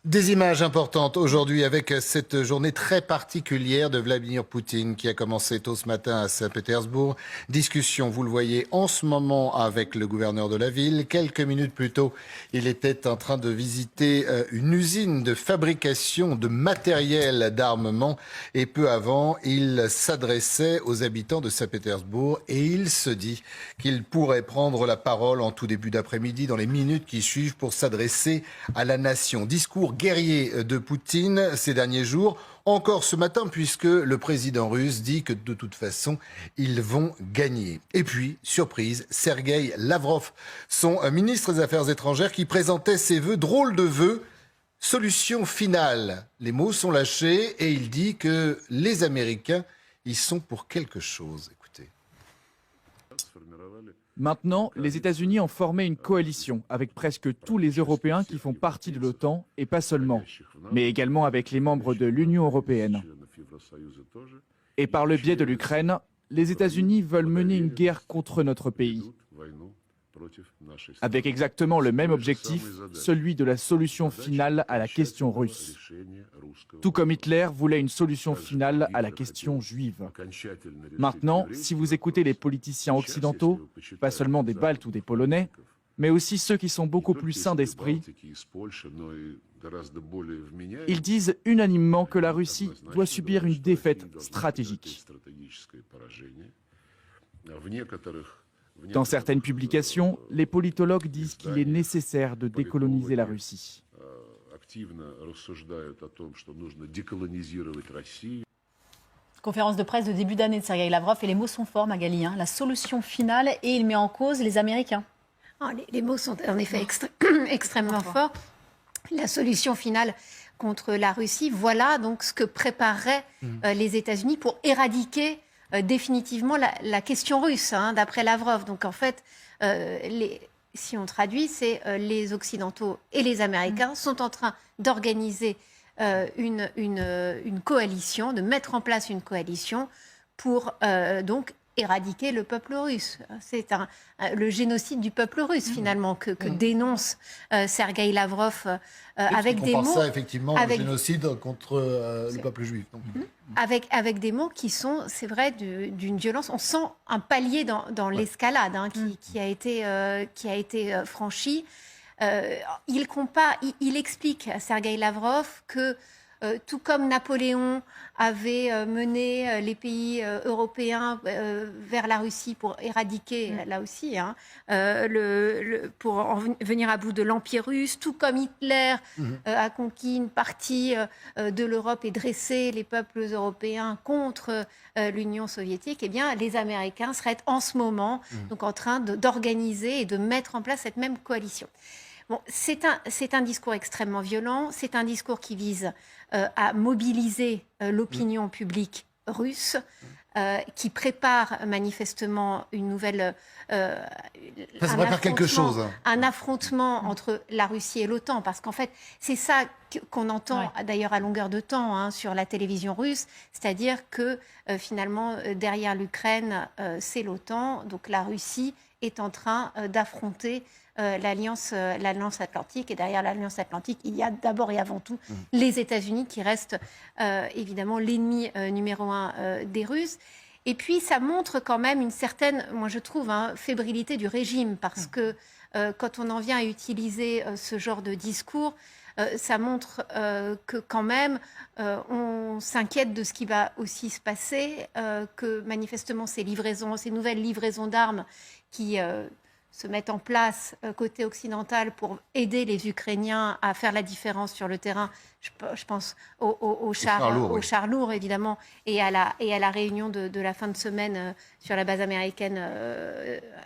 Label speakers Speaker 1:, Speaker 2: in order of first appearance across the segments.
Speaker 1: Des images importantes aujourd'hui avec cette journée très particulière de Vladimir Poutine qui a commencé tôt ce matin à Saint-Pétersbourg. Discussion, vous le voyez, en ce moment avec le gouverneur de la ville. Quelques minutes plus tôt, il était en train de visiter une usine de fabrication de matériel d'armement. Et peu avant, il s'adressait aux habitants de Saint-Pétersbourg et il se dit qu'il pourrait prendre la parole en tout début d'après-midi dans les minutes qui suivent pour s'adresser à la nation. Discours guerrier de Poutine ces derniers jours, encore ce matin puisque le président russe dit que de toute façon, ils vont gagner. Et puis, surprise, Sergueï Lavrov, son ministre des Affaires étrangères qui présentait ses vœux, drôles de vœux, solution finale. Les mots sont lâchés et il dit que les Américains, ils sont pour quelque chose. Écoutez.
Speaker 2: Maintenant, les États-Unis ont formé une coalition avec presque tous les Européens qui font partie de l'OTAN, et pas seulement, mais également avec les membres de l'Union européenne. Et par le biais de l'Ukraine, les États-Unis veulent mener une guerre contre notre pays, avec exactement le même objectif, celui de la solution finale à la question russe. Tout comme Hitler voulait une solution finale à la question juive. Maintenant, si vous écoutez les politiciens occidentaux, pas seulement des Baltes ou des Polonais, mais aussi ceux qui sont beaucoup plus sains d'esprit, ils disent unanimement que la Russie doit subir une défaite stratégique. Dans certaines publications, les politologues disent qu'il est nécessaire de décoloniser la Russie.
Speaker 3: Conférence de presse de début d'année de Sergueï Lavrov et les mots sont forts, Magali. La solution finale et il met en cause les Américains.
Speaker 4: Les mots sont en effet extrêmement forts. La solution finale contre la Russie, voilà donc ce que prépareraient les États-Unis pour éradiquer définitivement la question russe, d'après Lavrov. Donc en fait, si on traduit, c'est les Occidentaux et les Américains sont en train d'organiser une coalition, de mettre en place une coalition pour donc éradiquer le peuple russe. C'est le génocide du peuple russe, finalement, que dénonce Sergueï Lavrov avec des mots...
Speaker 1: ça, effectivement, le génocide contre le peuple juif.
Speaker 4: Avec des mots qui sont, c'est vrai, d'une violence. On sent un palier dans l'escalade qui a été franchi. Il explique à Sergueï Lavrov que tout comme Napoléon avait mené les pays européens vers la Russie pour éradiquer, là aussi, pour en venir à bout de l'Empire russe, tout comme Hitler a conquis une partie de l'Europe et dressé les peuples européens contre l'Union soviétique, eh bien, les Américains seraient en ce moment donc en train d'organiser et de mettre en place cette même coalition. Bon, c'est un discours extrêmement violent, c'est un discours qui vise à mobiliser l'opinion publique russe, qui prépare manifestement une nouvelle... un affrontement entre la Russie et l'OTAN, parce qu'en fait, c'est ça qu'on entend d'ailleurs à longueur de temps sur la télévision russe, c'est-à-dire que finalement, derrière l'Ukraine, c'est l'OTAN, donc la Russie est en train d'affronter l'Alliance Atlantique. Et derrière l'Alliance Atlantique, il y a d'abord et avant tout les États-Unis qui restent évidemment l'ennemi numéro un des Russes. Et puis, ça montre quand même une certaine, moi je trouve, fébrilité du régime, parce que quand on en vient à utiliser ce genre de discours, ça montre que quand même, on s'inquiète de ce qui va aussi se passer, que manifestement ces nouvelles livraisons d'armes qui se mettent en place côté occidental pour aider les Ukrainiens à faire la différence sur le terrain. Je pense aux chars lourds, évidemment, et à la réunion de la fin de semaine sur la base américaine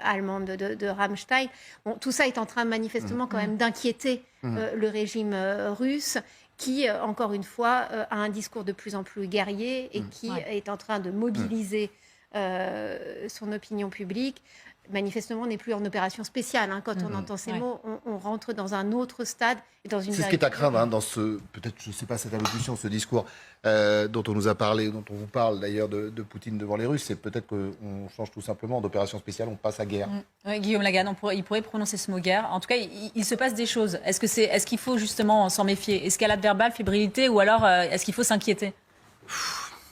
Speaker 4: allemande de Ramstein. Bon, tout ça est en train manifestement quand même d'inquiéter le régime russe, qui, encore une fois, a un discours de plus en plus guerrier et qui est en train de mobiliser son opinion publique. manifestement, on n'est plus en opération spéciale. Quand on entend ces mots, on rentre dans un autre stade. C'est
Speaker 1: ce qui est à craindre dans peut-être, je ne sais pas, cette allocution, ce discours dont on nous a parlé, dont on vous parle d'ailleurs de Poutine devant les Russes, c'est peut-être qu'on change tout simplement d'opération spéciale, on passe à guerre.
Speaker 3: Oui, Guillaume Lagarde, il pourrait prononcer ce mot guerre. En tout cas, il se passe des choses. Est-ce qu'il faut justement s'en méfier? Escalade verbale, fébrilité, ou alors est-ce qu'il faut s'inquiéter?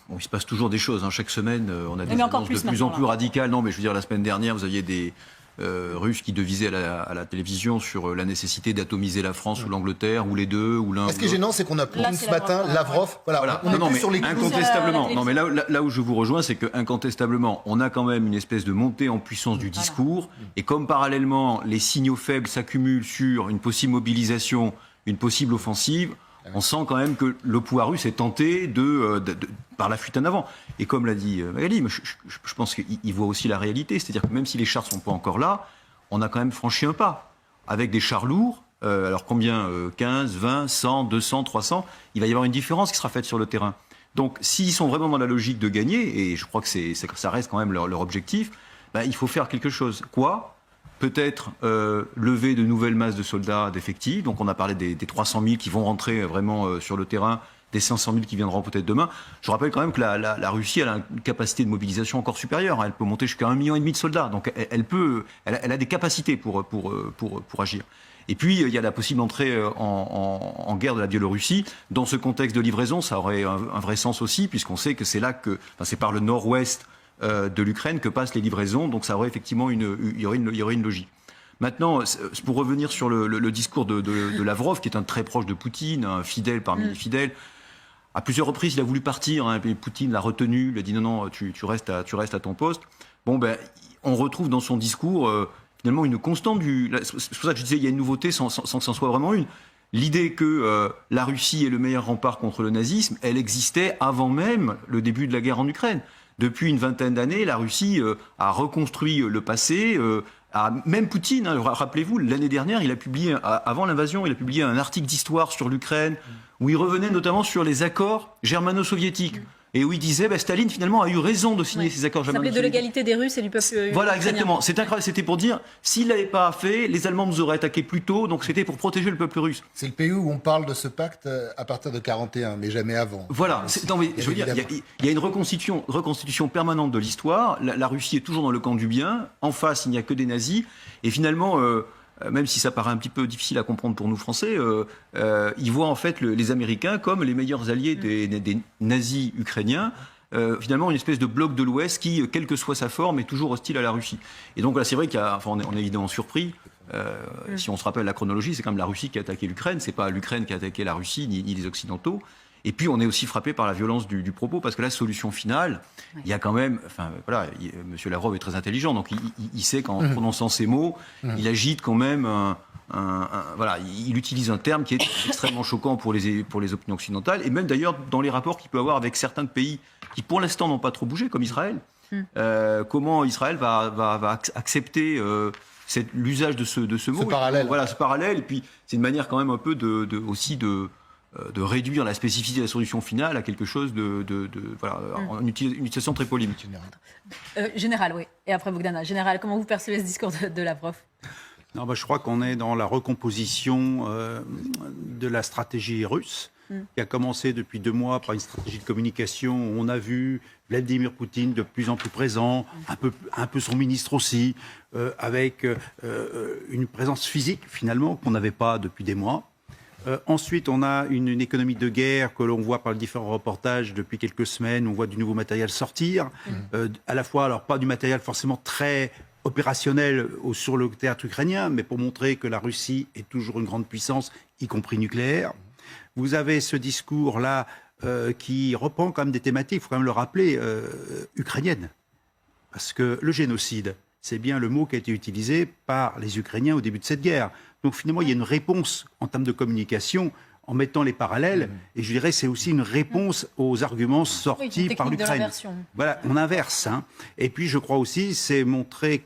Speaker 5: Bon, il se passe toujours des choses. Chaque semaine, on a des
Speaker 3: annonces
Speaker 5: de plus en plus radicales. Non, mais je veux dire, la semaine dernière, vous aviez des Russes qui devisaient à la télévision sur la nécessité d'atomiser la France ou l'Angleterre, ou les deux, ou l'un.
Speaker 1: Ce qui est gênant, c'est qu'on a Poutine ce matin, Lavrov. Voilà. On est plus sur les coups.
Speaker 5: Incontestablement. Non, mais là où je vous rejoins, c'est que incontestablement, on a quand même une espèce de montée en puissance du discours. Et comme parallèlement, les signaux faibles s'accumulent sur une possible mobilisation, une possible offensive, on sent quand même que le pouvoir russe est tenté par la fuite en avant. Et comme l'a dit Magali, je pense qu'il voit aussi la réalité. C'est-à-dire que même si les chars ne sont pas encore là, on a quand même franchi un pas. Avec des chars lourds, alors combien 15, 20, 100, 200, 300, il va y avoir une différence qui sera faite sur le terrain. Donc s'ils sont vraiment dans la logique de gagner, et je crois que ça reste quand même leur objectif, il faut faire quelque chose. Quoi ? Peut-être lever de nouvelles masses de soldats, d'effectifs. Donc on a parlé des 300 000 qui vont rentrer vraiment sur le terrain, des 500 000 qui viendront peut-être demain. Je rappelle quand même que la Russie elle a une capacité de mobilisation encore supérieure. Elle peut monter jusqu'à 1,5 million de soldats. Donc elle a des capacités pour agir. Et puis il y a la possible entrée en guerre de la Biélorussie. Dans ce contexte de livraison, ça aurait un vrai sens aussi, puisqu'on sait que c'est là c'est par le nord-ouest de l'Ukraine que passent les livraisons, donc ça aurait effectivement il y aurait une logique. Maintenant, pour revenir sur le discours de Lavrov, qui est un très proche de Poutine, un fidèle parmi les fidèles, à plusieurs reprises il a voulu partir, et Poutine l'a retenu, il a dit non, tu restes à ton poste. On retrouve dans son discours finalement une constante c'est pour ça que je disais il y a une nouveauté sans que c'en soit vraiment une. L'idée que la Russie est le meilleur rempart contre le nazisme, elle existait avant même le début de la guerre en Ukraine. Depuis une vingtaine d'années, la Russie a reconstruit le passé. Même Poutine, rappelez-vous, l'année dernière, il a publié, avant l'invasion, il a publié un article d'histoire sur l'Ukraine où il revenait notamment sur les accords germano-soviétiques. Et où il disait, Staline finalement a eu raison de signer ces accords germano-soviétiques.
Speaker 3: Ça s'appelait de l'égalité des Russes et du peuple ukrainien.
Speaker 5: Voilà, exactement. C'est incroyable. C'était pour dire, s'il ne l'avait pas fait, les Allemands nous auraient attaqués plus tôt, donc c'était pour protéger le peuple russe.
Speaker 1: C'est le pays où on parle de ce pacte à partir de 1941, mais jamais avant.
Speaker 5: Voilà. Non, mais, je veux dire, il y a une reconstitution permanente de l'histoire. La Russie est toujours dans le camp du bien. En face, il n'y a que des nazis. Et finalement... même si ça paraît un petit peu difficile à comprendre pour nous Français, ils voient en fait les Américains comme les meilleurs alliés des nazis ukrainiens. Finalement, une espèce de bloc de l'Ouest qui, quelle que soit sa forme, est toujours hostile à la Russie. Et donc là, c'est vrai on est évidemment surpris. Si on se rappelle la chronologie, c'est quand même la Russie qui a attaqué l'Ukraine. C'est pas l'Ukraine qui a attaqué la Russie, ni les Occidentaux. Et puis, on est aussi frappé par la violence du propos, parce que la solution finale, il y a quand même... M. Lavrov est très intelligent, donc il sait qu'en prononçant ces mots, il agite quand même il utilise un terme qui est extrêmement choquant pour les opinions occidentales, et même d'ailleurs dans les rapports qu'il peut avoir avec certains pays qui, pour l'instant, n'ont pas trop bougé, comme Israël. Comment Israël va accepter... l'usage de ce mot.
Speaker 1: Ce parallèle.
Speaker 5: Voilà, ce parallèle. Et puis, c'est une manière quand même un peu de réduire la spécificité de la solution finale à quelque chose une utilisation très polémique.
Speaker 3: Général, oui. Et après Bogdana. Général, comment vous percevez ce discours de Lavrov ?
Speaker 6: Non, je crois qu'on est dans la recomposition de la stratégie russe, qui a commencé depuis 2 mois par une stratégie de communication où on a vu Vladimir Poutine de plus en plus présent, un peu son ministre aussi, avec une présence physique finalement qu'on n'avait pas depuis des mois. Ensuite, on a une économie de guerre que l'on voit par les différents reportages depuis quelques semaines. On voit du nouveau matériel sortir, à la fois, alors pas du matériel forcément très opérationnel sur le théâtre ukrainien, mais pour montrer que la Russie est toujours une grande puissance, y compris nucléaire. Vous avez ce discours-là qui reprend quand même des thématiques, il faut quand même le rappeler, ukrainiennes. Parce que le génocide, c'est bien le mot qui a été utilisé par les Ukrainiens au début de cette guerre. Donc finalement, il y a une réponse en termes de communication en mettant les parallèles. Et je dirais c'est aussi une réponse aux arguments sortis par l'Ukraine. Voilà, on inverse. Et puis je crois aussi, c'est montrer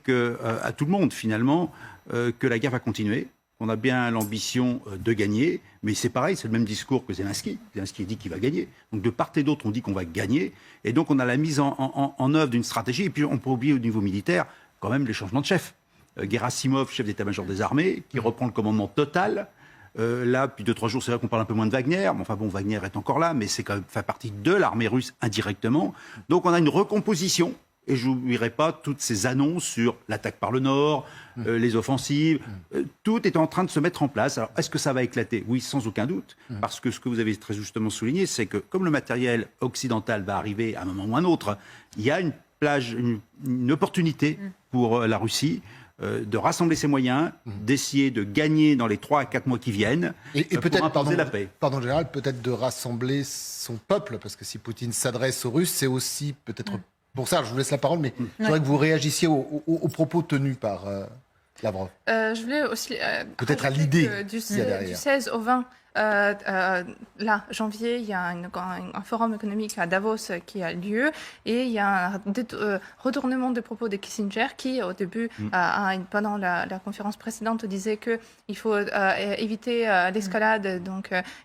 Speaker 6: à tout le monde finalement que la guerre va continuer. On a bien l'ambition de gagner, mais c'est pareil, c'est le même discours que Zelensky. Zelensky dit qu'il va gagner. Donc de part et d'autre, on dit qu'on va gagner. Et donc on a la mise en œuvre d'une stratégie. Et puis on peut oublier au niveau militaire, quand même les changements de chef. Gerasimov, chef d'état-major des armées, qui reprend le commandement total. Là, depuis 2-3 jours, c'est vrai qu'on parle un peu moins de Wagner. Mais enfin bon, Wagner est encore là, mais c'est quand même fait partie de l'armée russe indirectement. Donc on a une recomposition. Et je n'oublierai pas toutes ces annonces sur l'attaque par le Nord, les offensives. Tout est en train de se mettre en place. Alors, est-ce que ça va éclater? Oui, sans aucun doute. Parce que ce que vous avez très justement souligné, c'est que comme le matériel occidental va arriver à un moment ou un autre, il y a une opportunité pour la Russie de rassembler ses moyens, d'essayer de gagner dans les 3 à 4 mois qui viennent
Speaker 1: Et
Speaker 6: pour
Speaker 1: peut-être,
Speaker 6: imposer la paix.
Speaker 1: pardon, général, peut-être de rassembler son peuple, parce que si Poutine s'adresse aux Russes, c'est aussi peut-être pour ça. Je vous laisse la parole, mais je voudrais que vous réagissiez aux propos tenus par Lavrov.
Speaker 7: Je voulais aussi
Speaker 1: Peut-être à
Speaker 7: rajouter
Speaker 1: l'idée
Speaker 7: que
Speaker 1: qu'il y a derrière.
Speaker 7: du 16 au 20 là, janvier, il y a un forum économique à Davos qui a lieu et il y a un retournement des propos de Kissinger qui, au début, pendant la conférence précédente, disait qu'il faut éviter l'escalade et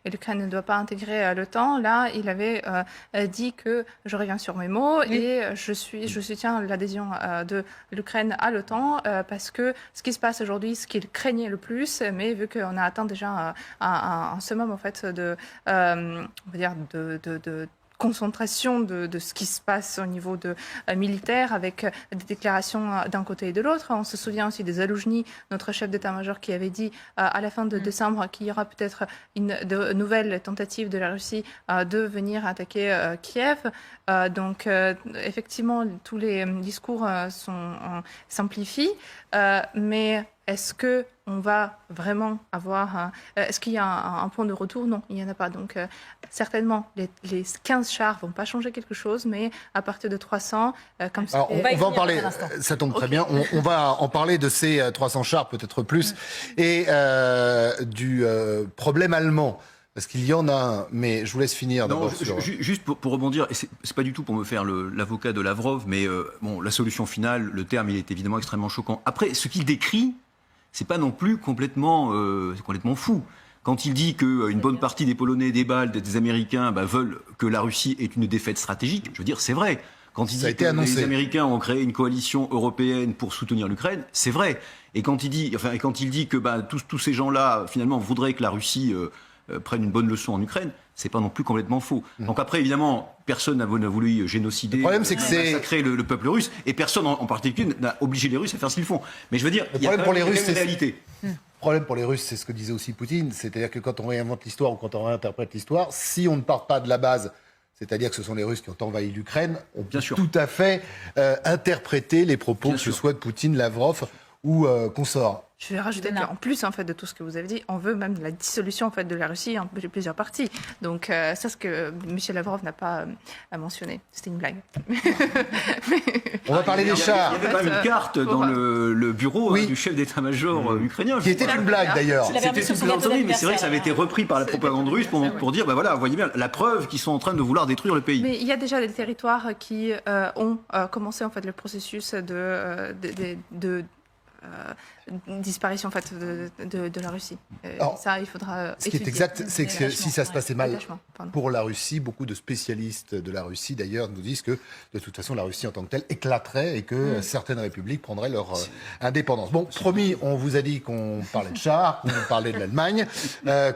Speaker 7: l'Ukraine ne doit pas intégrer l'OTAN. Là, il avait dit que je reviens sur mes mots et je soutiens l'adhésion de l'Ukraine à l'OTAN parce que ce qui se passe aujourd'hui, ce qu'il craignait le plus, mais vu qu'on a atteint déjà un summum en fait on va dire de concentration de ce qui se passe au niveau militaire avec des déclarations d'un côté et de l'autre. On se souvient aussi des Zaloujny, notre chef d'état-major, qui avait dit à la fin de décembre qu'il y aura peut-être de nouvelles tentatives de la Russie de venir attaquer Kiev. Donc effectivement, tous les discours s'amplifient, mais est-ce qu'on va vraiment avoir... est-ce qu'il y a un point de retour? Non, il n'y en a pas. Donc, certainement, les 15 chars ne vont pas changer quelque chose, mais à partir de 300... comme
Speaker 1: Alors, on va en parler, ça tombe très bien. On va en parler de ces 300 chars, peut-être plus, et du problème allemand. Parce qu'il y en a un, mais je vous laisse finir d'abord.
Speaker 5: Juste pour rebondir, et c'est pas du tout pour me faire l'avocat de Lavrov, mais bon, la solution finale, le terme, il est évidemment extrêmement choquant. Après, ce qu'il décrit, c'est pas non plus complètement fou. Quand il dit qu'une bonne partie des Polonais, des Baltes, des Américains veulent que la Russie ait une défaite stratégique, je veux dire, c'est vrai. Quand il dit que les Américains ont créé une coalition européenne pour soutenir l'Ukraine, c'est vrai. Et quand il dit que tous ces gens-là, finalement, voudraient que la Russie prenne une bonne leçon en Ukraine, c'est pas non plus complètement faux. Donc après, évidemment, personne n'a voulu génocider, massacrer le peuple russe, et personne en particulier n'a obligé les Russes à faire ce qu'ils font. Mais je veux dire, il y a quand même une réalité.
Speaker 1: Le problème pour les Russes, c'est ce que disait aussi Poutine, c'est-à-dire que quand on réinvente l'histoire ou quand on réinterprète l'histoire, si on ne part pas de la base, c'est-à-dire que ce sont les Russes qui ont envahi l'Ukraine, on peut tout à fait interpréter les propos, que ce soit de Poutine, Lavrov ou consorts.
Speaker 7: Je vais rajouter qu'en plus en fait de tout ce que vous avez dit, on veut même la dissolution en fait de la Russie en plusieurs parties. Donc ça, ce que M. Lavrov n'a pas mentionné, c'était une blague.
Speaker 1: On va parler des chars.
Speaker 5: Il y avait quand même une carte dans le bureau du chef d'état-major ukrainien.
Speaker 1: Qui était une blague d'ailleurs.
Speaker 5: C'était une plaisanterie, mais c'est vrai que ça avait été repris par la propagande russe pour dire, voilà, vous voyez bien, la preuve qu'ils sont en train de vouloir détruire le pays.
Speaker 7: Mais il y a déjà des territoires qui ont commencé en fait le processus de disparition en fait de la Russie.
Speaker 1: Alors,
Speaker 7: ça, il faudra.
Speaker 1: Ce qui est exact, c'est que si ça se passait mal pour la Russie, beaucoup de spécialistes de la Russie d'ailleurs nous disent que de toute façon la Russie en tant que telle éclaterait et que certaines républiques prendraient leur indépendance. Bon, promis, on vous a dit qu'on parlait de chars, qu'on parlait de l'Allemagne,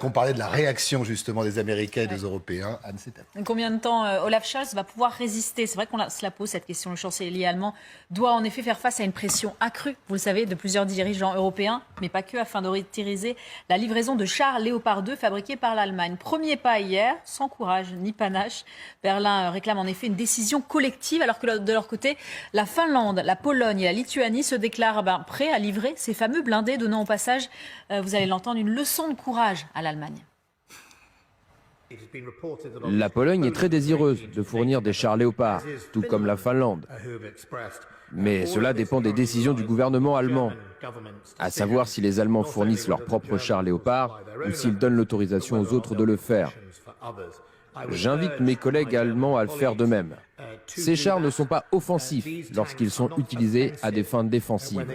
Speaker 1: qu'on parlait de la réaction justement des Américains et des Européens. Anne, c'est à vous.
Speaker 3: Combien de temps Olaf Scholz va pouvoir résister? C'est vrai qu'on se la pose cette question. Le chancelier allemand doit en effet faire face à une pression accrue, vous le savez, de plusieurs dirigeants européens, mais pas que, afin de autoriser la livraison de chars Léopard 2 fabriqués par l'Allemagne. Premier pas hier, sans courage ni panache. Berlin réclame en effet une décision collective, alors que de leur côté, la Finlande, la Pologne et la Lituanie se déclarent prêts à livrer ces fameux blindés, donnant au passage, vous allez l'entendre, une leçon de courage à l'Allemagne.
Speaker 8: La Pologne est très désireuse de fournir des chars Léopard, tout comme la Finlande. Mais cela dépend des décisions du gouvernement allemand, à savoir si les Allemands fournissent leurs propres chars Léopard ou s'ils donnent l'autorisation aux autres de le faire. J'invite mes collègues allemands à le faire de même. Ces chars ne sont pas offensifs lorsqu'ils sont utilisés à des fins défensives.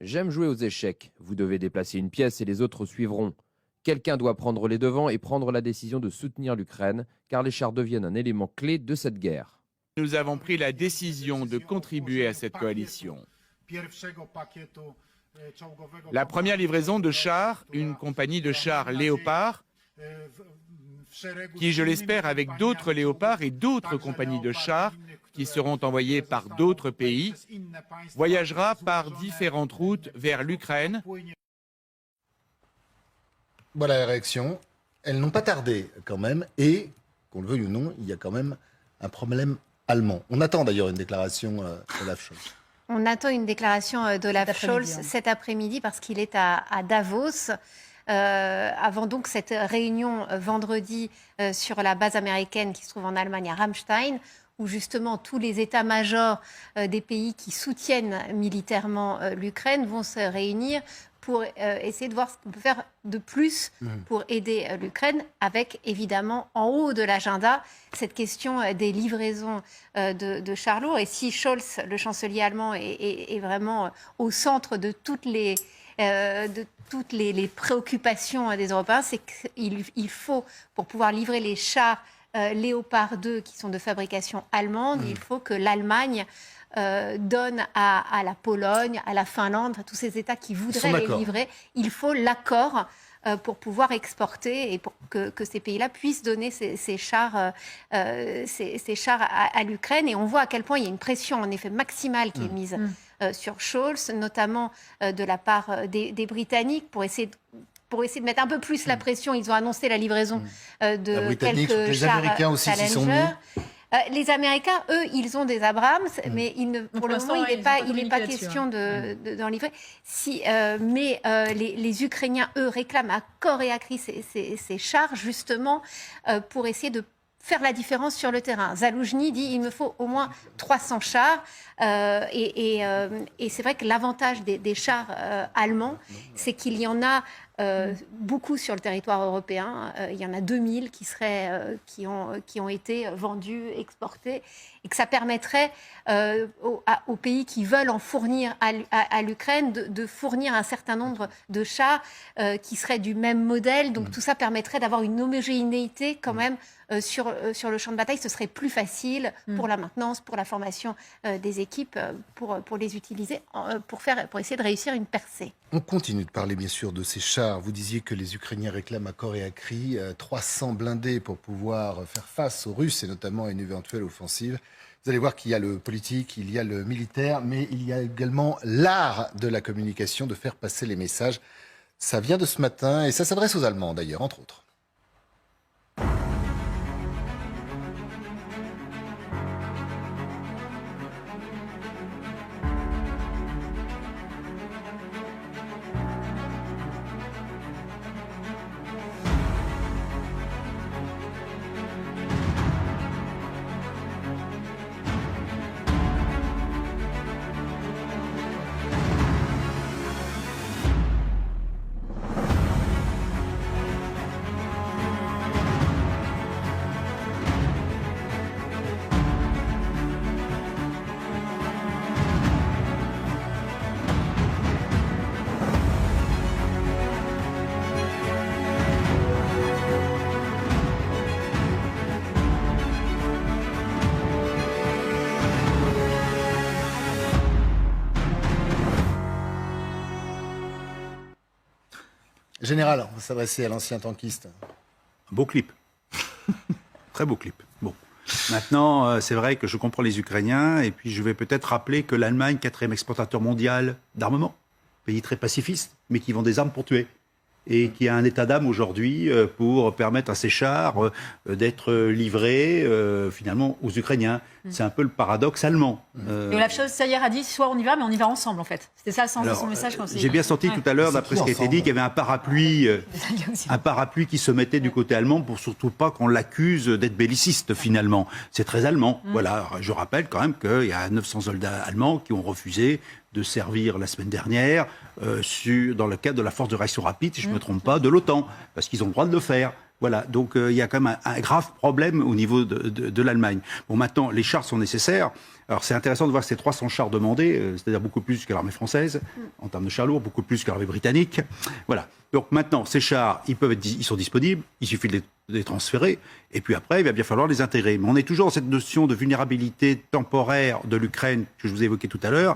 Speaker 8: J'aime jouer aux échecs. Vous devez déplacer une pièce et les autres suivront. Quelqu'un doit prendre les devants et prendre la décision de soutenir l'Ukraine, car les chars deviennent un élément clé de cette guerre.
Speaker 9: Nous avons pris la décision de contribuer à cette coalition. La première livraison de chars, une compagnie de chars Léopard, qui, je l'espère, avec d'autres Léopards et d'autres compagnies de chars qui seront envoyées par d'autres pays, voyagera par différentes routes vers l'Ukraine.
Speaker 1: Voilà la réaction. Elles n'ont pas tardé quand même. Et, qu'on le veuille ou non, il y a quand même un problème allemand. On attend d'ailleurs une déclaration d'Olaf Scholz.
Speaker 4: On attend une déclaration d'Olaf Scholz cet après-midi parce qu'il est à Davos. Avant donc cette réunion vendredi sur la base américaine qui se trouve en Allemagne à Ramstein, où justement tous les états-majors des pays qui soutiennent militairement l'Ukraine vont se réunir pour essayer de voir ce qu'on peut faire de plus pour aider l'Ukraine, avec évidemment en haut de l'agenda cette question des livraisons de chars lourds. Et si Scholz, le chancelier allemand, est vraiment au centre de toutes les préoccupations des Européens, c'est qu'il faut, pour pouvoir livrer les chars Léopard 2 qui sont de fabrication allemande, il faut que l'Allemagne donne à la Pologne, à la Finlande, à tous ces États qui voudraient les livrer, il faut l'accord pour pouvoir exporter et pour que ces pays-là puissent donner ces chars à l'Ukraine. Et on voit à quel point il y a une pression en effet maximale qui est mise sur Scholz, notamment de la part des Britanniques, pour essayer de mettre un peu plus la pression. Ils ont annoncé la livraison de quelques chars
Speaker 1: Américains aussi s'y sont mis.
Speaker 4: Les Américains, eux, ils ont des Abrams, mais pour le moment, il n'est pas question d'en livrer. Mais les Ukrainiens, eux, réclament à corps et à cri ces chars, justement, pour essayer de faire la différence sur le terrain. Zaloujny dit il me faut au moins 300 chars. Et c'est vrai que l'avantage des chars allemands, c'est qu'il y en a beaucoup sur le territoire européen. Il y en a 2000 qui ont été vendus, exportés, et que ça permettrait aux pays qui veulent en fournir à l'Ukraine de fournir un certain nombre de chars qui seraient du même modèle. Donc tout ça permettrait d'avoir une homogénéité quand même sur le champ de bataille. Ce serait plus facile pour la maintenance, pour la formation des équipes, pour les utiliser, pour essayer de réussir une percée.
Speaker 1: On continue de parler bien sûr de ces chars. Vous disiez que les Ukrainiens réclament à corps et à cri 300 blindés pour pouvoir faire face aux Russes et notamment à une éventuelle offensive. Vous allez voir qu'il y a le politique, il y a le militaire, mais il y a également l'art de la communication, de faire passer les messages. Ça vient de ce matin et ça s'adresse aux Allemands d'ailleurs, entre autres. Général, on va s'adresser à l'ancien tankiste.
Speaker 6: Beau clip. Très beau clip. Bon. Maintenant, c'est vrai que je comprends les Ukrainiens, et puis je vais peut-être rappeler que l'Allemagne, 4e exportateur mondial d'armement, pays très pacifiste, mais qui vend des armes pour tuer, et qui a un état d'âme aujourd'hui pour permettre à ces chars d'être livrés finalement aux Ukrainiens. C'est un peu le paradoxe allemand.
Speaker 3: Et Olaf Scholz, hier, a dit soit on y va, mais on y va ensemble en fait. C'était ça le sens de son message.
Speaker 6: J'ai bien senti tout à l'heure, d'après ce qui a été dit, qu'il y avait un parapluie qui se mettait du côté allemand pour surtout pas qu'on l'accuse d'être belliciste finalement. C'est très allemand. Voilà, je rappelle quand même qu'il y a 900 soldats allemands qui ont refusé de servir la semaine dernière dans le cadre de la force de réaction rapide, si je ne me trompe pas, de l'OTAN, parce qu'ils ont le droit de le faire. Voilà, donc il y a quand même un grave problème au niveau de l'Allemagne. Bon, maintenant, les chars sont nécessaires. Alors c'est intéressant de voir ces 300 chars demandés, c'est-à-dire beaucoup plus que l'armée française, en termes de chars lourds, beaucoup plus que l'armée britannique. Voilà. Donc maintenant, ces chars, ils sont disponibles, il suffit de les les transférer. Et puis après, il va bien falloir les intégrer. Mais on est toujours dans cette notion de vulnérabilité temporaire de l'Ukraine que je vous ai évoquée tout à l'heure,